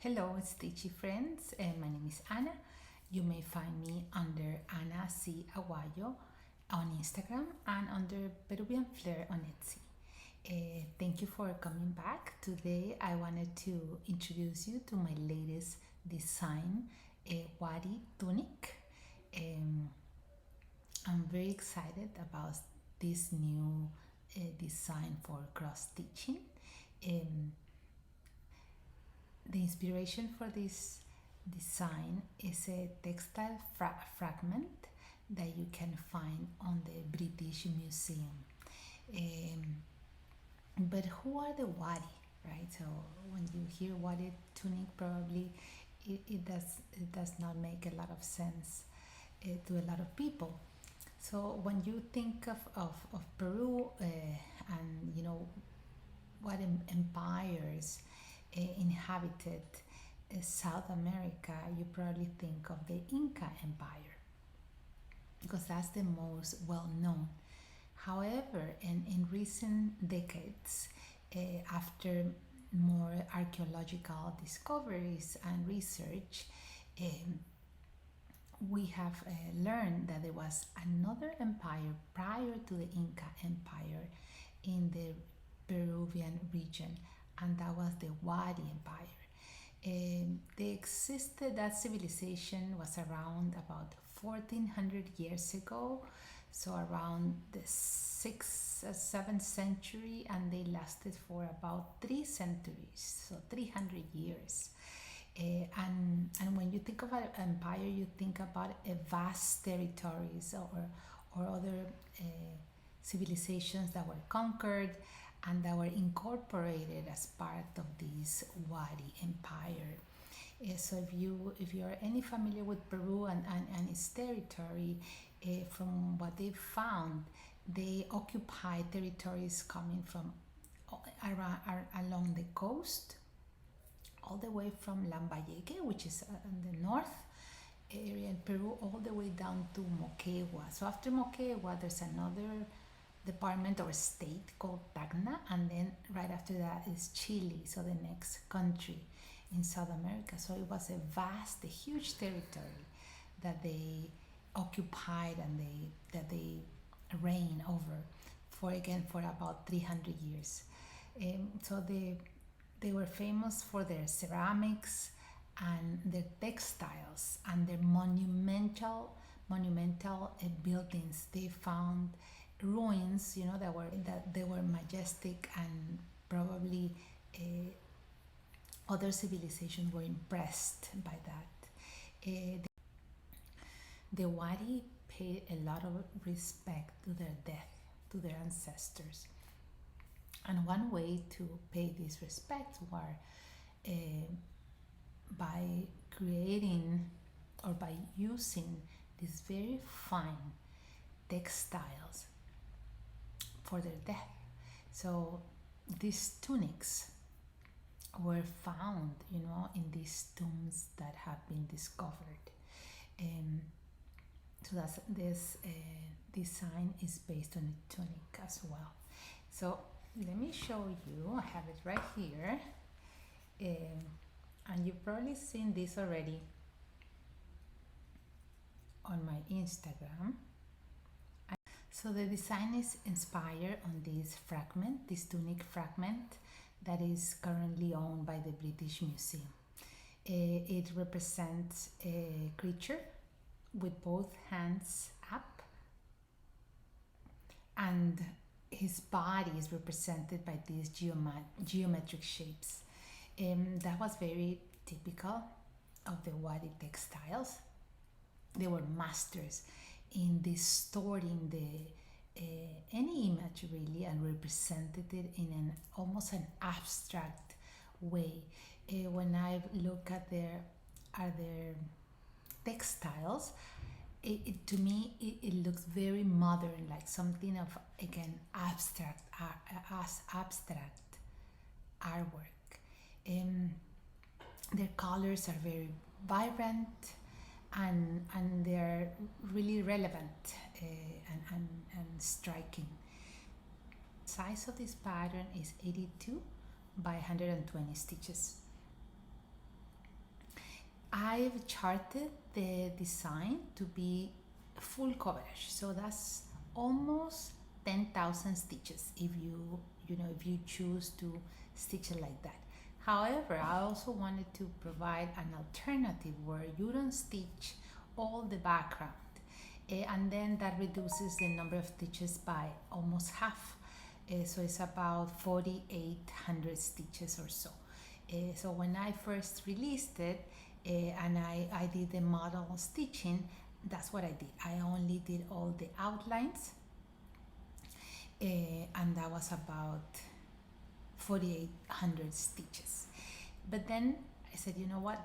Hello, Stitchy friends. My name is Ana. You may find me under Ana C. Aguayo on Instagram and under Peruvian Flair on Etsy. Thank you for coming back. Today I wanted to introduce you to my latest design, a wadi tunic. I'm very excited about this new design for cross stitching. The inspiration for this design is a textile fragment that you can find on the British Museum. But who are the wadi, right? So when you hear wadi tunic, probably it does not make a lot of sense to a lot of people. So when you think of Peru and you know what empires inhabited South America, you probably think of the Inca Empire because that's the most well known. However, in recent decades, after more archaeological discoveries and research, we have learned that there was another empire prior to the Inca Empire in the Peruvian region, and that was the Wadi Empire. That civilization was around about 1400 years ago, so around the 6th, 7th century, and they lasted for about 3 centuries, so 300 years. And when you think about empire, you think about a vast territories or other civilizations that were conquered and that were incorporated as part of this Wadi Empire. So if you are any familiar with Peru and its territory, from what they found, they occupy territories coming from along the coast, all the way from Lambayeque, which is in the north area in Peru, all the way down to Moquegua. So after Moquegua, there's another department or state called Tacna, and then right after that is Chile, so the next country in South America. So it was a huge territory that they occupied and that they reigned over for about 300 years. So they were famous for their ceramics and their textiles and their monumental buildings. They found ruins, that they were majestic, and probably other civilizations were impressed by that. The Wadi paid a lot of respect to their death, to their ancestors. And one way to pay this respect were by creating or by using these very fine textiles for their death. So these tunics were found, in these tombs that have been discovered. So this design is based on a tunic as well. So let me show you. I have it right here, and you've probably seen this already on my Instagram. So the design is inspired on this tunic fragment that is currently owned by the British Museum. It represents a creature with both hands up, and his body is represented by these geometric shapes. That was very typical of the Wadi textiles. They were masters in distorting any image really and represented it in almost an abstract way. When I look at their textiles, to me it looks very modern, like something of, again, abstract artwork. Their colors are very vibrant, and they're really relevant and striking. Size of this pattern is 82 by 120 stitches. I've charted the design to be full coverage, so that's almost 10,000 stitches if if you choose to stitch it like that. However, I also wanted to provide an alternative where you don't stitch all the background, and then that reduces the number of stitches by almost half. So it's about 4,800 stitches or so. So when I first released it, and I did the model stitching, that's what I did. I only did all the outlines, and that was about 4,800 stitches. But then I said, you know what,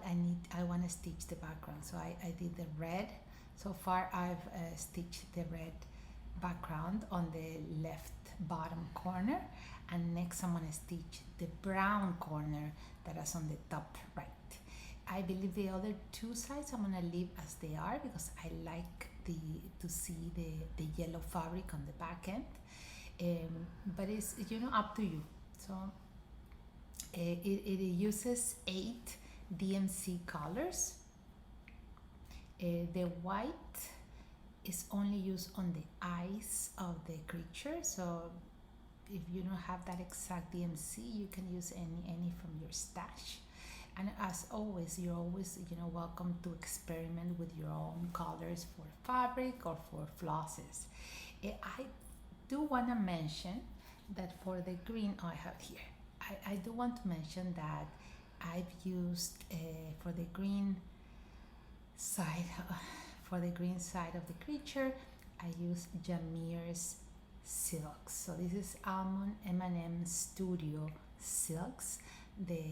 I want to stitch the background. So I did the red. So far I've stitched the red background on the left bottom corner, and next I'm going to stitch the brown corner that is on the top right. I believe the other two sides I'm going to leave as they are because I like to see the yellow fabric on the back end. But it's up to you. So it uses 8 DMC colors. The white is only used on the eyes of the creature, so if you don't have that exact DMC, you can use any from your stash. And as always, you're always welcome to experiment with your own colors for fabric or for flosses. I do want to mention that for the green, I have here, I do want to mention that I've used for the green side of the creature, I use Jameer's silks. So this is Almond M&M Studio silks. The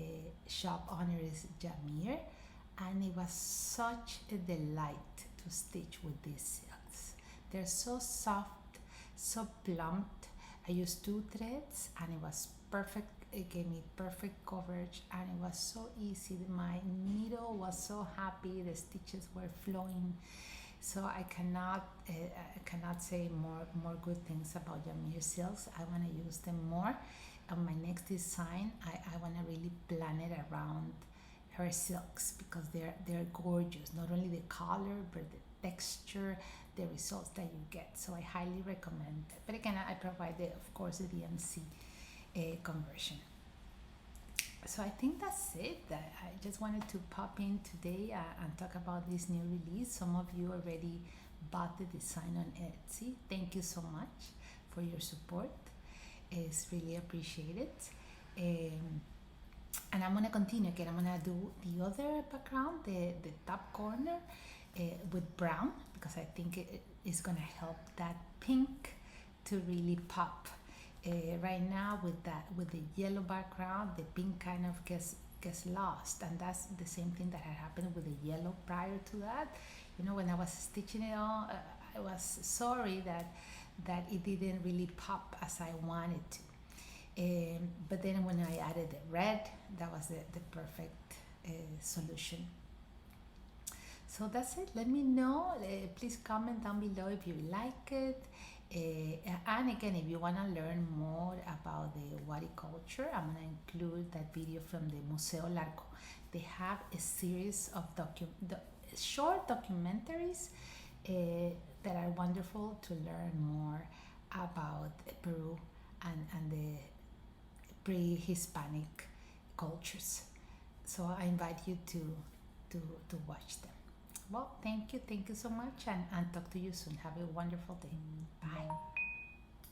shop owner is Jameer, and it was such a delight to stitch with these silks. They're so soft, so plumped. I used 2 threads and it was perfect. It gave me perfect coverage and it was so easy. My needle was so happy. The stitches were flowing. So I cannot say more good things about Jameer silks. I want to use them more. On my next design, I want to really plan it around her silks because they're gorgeous. Not only the color, but the texture, the results that you get. So I highly recommend it. But again, I provide, of course, the DMC conversion. So I think that's it. I just wanted to pop in today and talk about this new release. Some of you already bought the design on Etsy. Thank you so much for your support. It's really appreciated. And I'm gonna continue again. I'm gonna do the other background, the top corner with brown, because I think it is gonna help that pink to really pop. Right now with the yellow background, the pink kind of gets lost, and that's the same thing that had happened with the yellow prior to that. When I was stitching it on, I was sorry that it didn't really pop as I wanted to. But then when I added the red, that was the perfect solution. So that's it. Let me know. Please comment down below if you like it. And again, if you want to learn more about the Wari culture, I'm going to include that video from the Museo Larco. They have a series of short documentaries that are wonderful to learn more about Peru and the pre-Hispanic cultures. So I invite you to watch them. Well, thank you so much, and talk to you soon. Have a wonderful day. Bye.